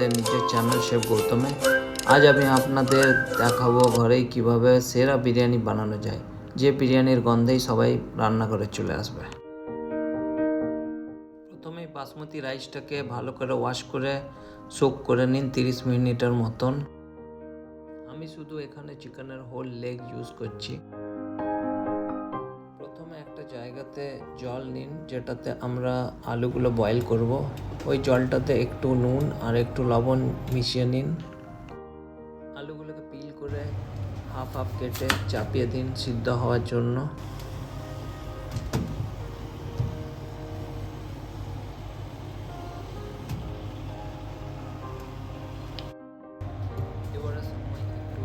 আমাদের নিজের channel chef গৌতমে। আজ আমি আপনাদের দেখাবো ঘরেই কিভাবে সেরা বিরিয়ানি বানানো যায়, যে বিরিয়ানির গন্ধেই সবাই রান্না করে চলে আসবে। প্রথমেই বাসমতি রাইসটাকে ভালো করে ওয়াশ করে সোক করে নিন 30 মিনিটের মতন। আমি শুধু এখানে চিকেনের হোল লেগ ইউজ করছি। প্রথমে একটা জায়গাতে জল নিন, যেটাতে আমরা আলুগুলো বয়েল করব। ওই জলটাতে একটু নুন আর একটু লবণ মিশিয়ে নিন। আলুগুলোকে পিল করে হাফ হাফ কেটে চাপিয়ে দিন সিদ্ধ হওয়ার জন্য। এবারে সময় একটু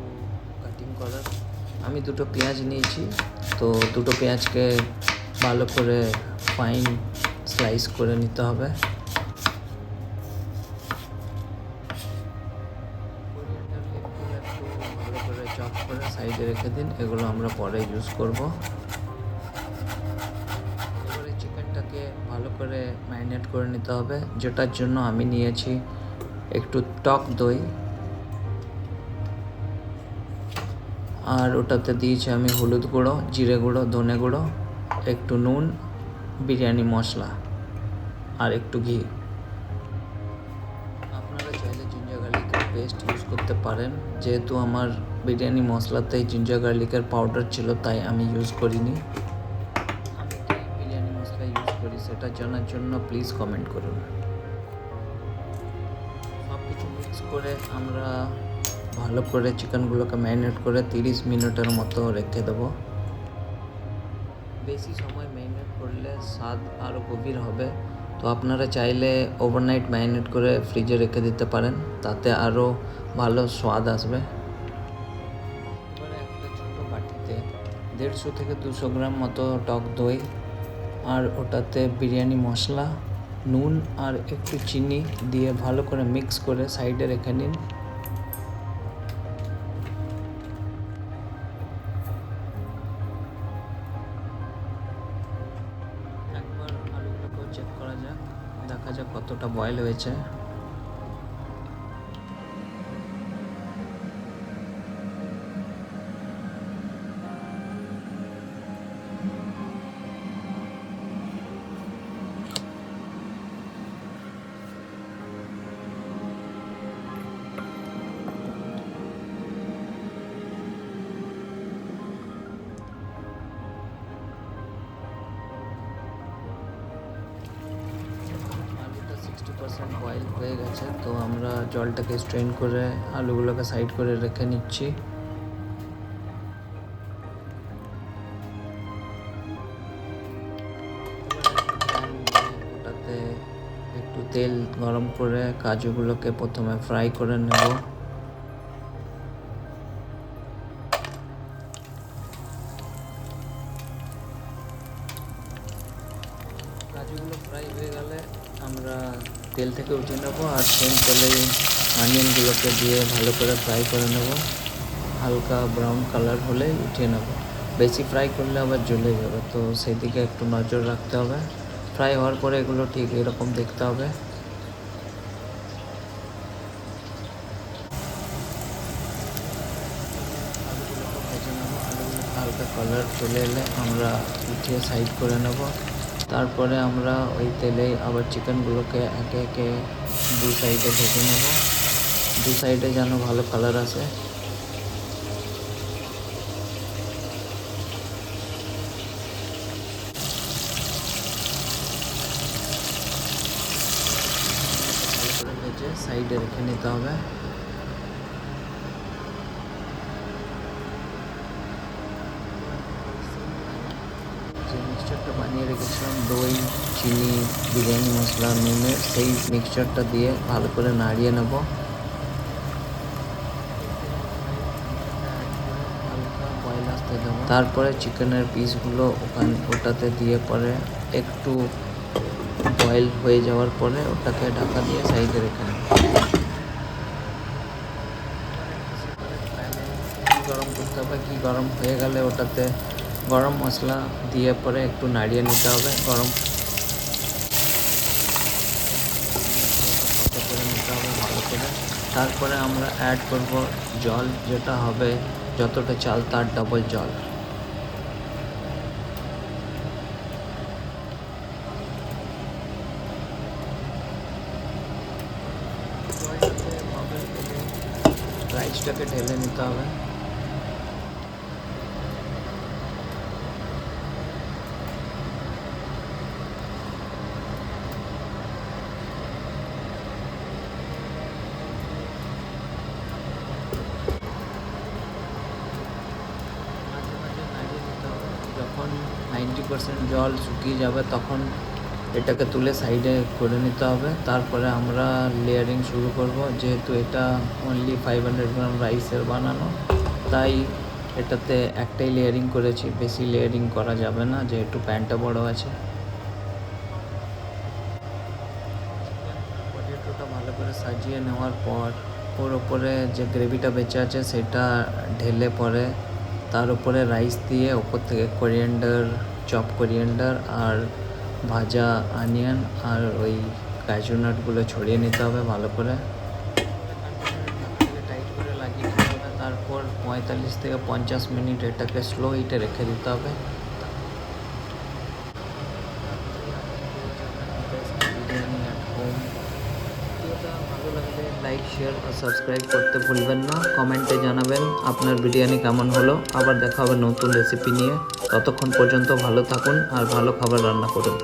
কাটিং করার। আমি দুটো পেঁয়াজ নিয়েছি, তো দুটো পেঁয়াজকে ভালো করে ফাইন স্লাইস করে নিতে হবে। কোরিয়ান্ডার লিভগুলো একটু ভালো করে চপ করে সাইডে রেখে দিন, এগুলো আমরা পরে ইউজ করব। এবারে চিকেনটাকে ভালো করে ম্যারিনেট করে নিতে হবে, যেটার জন্য আমি নিয়েছি একটু টক দই, আর ওটাতে দিয়েছি আমি হলুদ গুঁড়ো, জিরে গুঁড়ো, ধনে গুঁড়ো, একটু নুন, বিরিয়ানি মশলা আর একটু ঘি। আপনারা চাইলে জিঞ্জার গার্লিকের পেস্ট ইউজ করতে পারেন, যেহেতু আমার বিরিয়ানি মশলাতেই জিঞ্জার গার্লিকের পাউডার ছিল তাই আমি ইউজ করিনি। আমি কি বিরিয়ানি মশলা ইউজ করি সেটা জানার জন্য প্লিজ কমেন্ট করুন। সব কিছু মিক্স করে আমরা ভালো করে চিকেনগুলোকে ম্যারিনেট করে 30 মিনিটের মতো রেখে দেবো। বেশি সময় ম্যারিনেট করলে স্বাদ আরও গভীর হবে, তো আপনারা চাইলে ওভারনাইট ম্যারিনেট করে ফ্রিজে রেখে দিতে পারেন, তাতে আরও ভালো স্বাদ আসবে। এবারে একটা ছোটো বাটিতে 150 থেকে 200 গ্রাম মতো টক দই আর ওটাতে বিরিয়ানি মশলা, নুন আর একটু চিনি দিয়ে ভালো করে মিক্স করে সাইডে রেখে নিন। একবার আলুগুলোকেও চেক করা যাক, দেখা যাক কতটা বয়েল হয়েছে। আলুটা 60% বয়েল হয়ে গেছে, তো আমরা জলটাকে স্ট্রেন করে আলুগুলোকে সাইড করে রেখে নিচ্ছি। ওটাতে একটু তেল গরম করে কাজুগুলোকে প্রথমে ফ্রাই করে নেব। কাজুগুলো ফ্রাই হয়ে গেলে আমরা তেল থেকে উঠিয়ে নেব, আর সেম তেলেই অনিয়নগুলোকে দিয়ে ভালো করে ফ্রাই করে নেব। হালকা ব্রাউন কালার হলেই উঠিয়ে নেব। বেশি ফ্রাই করলে আবার জ্বলে যাবে, তো সেদিকে একটু নজর রাখতে হবে। ফ্রাই হওয়ার পরে এগুলো ঠিক এরকম দেখতে হবে। আলুগুলোকে ভেজে নেব। আলুগুলো হালকা কালার চলে এলে আমরা উঠিয়ে সাইড করে নেব। তারপরে আমরা ওই তেলেই আবার চিকেনগুলোকে একে একে দু সাইডে ভেজে নেব, দু সাইডে যেন ভালো কালার আসে। ভালো করে ভেজে সাইডে রেখে নিতে হবে। যে মিক্সচারটা বানিয়ে রেখেছিলাম দই, চিনি, বিরিয়ানি মশলা, নুনের, সেই মিক্সচারটা দিয়ে ভালো করে নাড়িয়ে নেব। হালকা বয়েল আসতে দেবো, তারপরে চিকেনের পিসগুলো ওটাতে দিয়ে পরে একটু বয়েল হয়ে যাওয়ার পরে ওটাকে ঢাকা দিয়ে সাইডে রেখে নেব। গরম করতে হবে, ঘি গরম হয়ে গেলে ওটাতে গরম মশলা দিয়ে পরে একটু নাড়িয়ে নিতে হবে। গরম করে নিতে হবে ভালো করে। তারপরে আমরা অ্যাড করব জল, যেটা হবে যতটা চাল তার ডবল জল। জলটাতে বাবল এলে রাইসটাকে ঢেলে নিতে হবে। মাঝে মাঝে নাড়িয়ে নিতে হবে। যখন 90% জল শুকিয়ে যাবে তখন এটাকে তুলে সাইডে করে নিতে হবে। তারপরে আমরা লেয়ারিং শুরু করব। যেহেতু এটা অনলি 500 গ্রাম রাইসের বানানো, তাই এটাতে একটাই লেয়ারিং করেছি, বেশি লেয়ারিং করা যাবে না যেহেতু প্যানটা বড় আছে। পটেটোটা ভালো করে সাজিয়ে নেওয়ার পর ওর ওপরে যে গ্রেভিটা বেঁচে আছে সেটা ঢেলে পরে তার উপরে রাইস দিয়ে ওপর থেকে চপ কোরিয়েন্ডার আর ভাজা অনিয়ন আর ওই কাজু নাটগুলো ছড়িয়ে নিতে হবে ভালো করে। টাইট করে লাগিয়ে দিতে হবে। তারপর 45 থেকে 50 মিনিট এটাকে স্লো হিটে রেখে দিতে হবে। Biryani at home. ভিডিওটা ভালো লাগলে লাইক, শেয়ার আর সাবস্ক্রাইব করতে ভুলবেন না। কমেন্টে জানাবেন আপনার বিরিয়ানি কেমন হলো। আবার দেখা হবে নতুন রেসিপি নিয়ে। ততক্ষণ পর্যন্ত ভালো থাকুন আর ভালো খাবার রান্না করুন।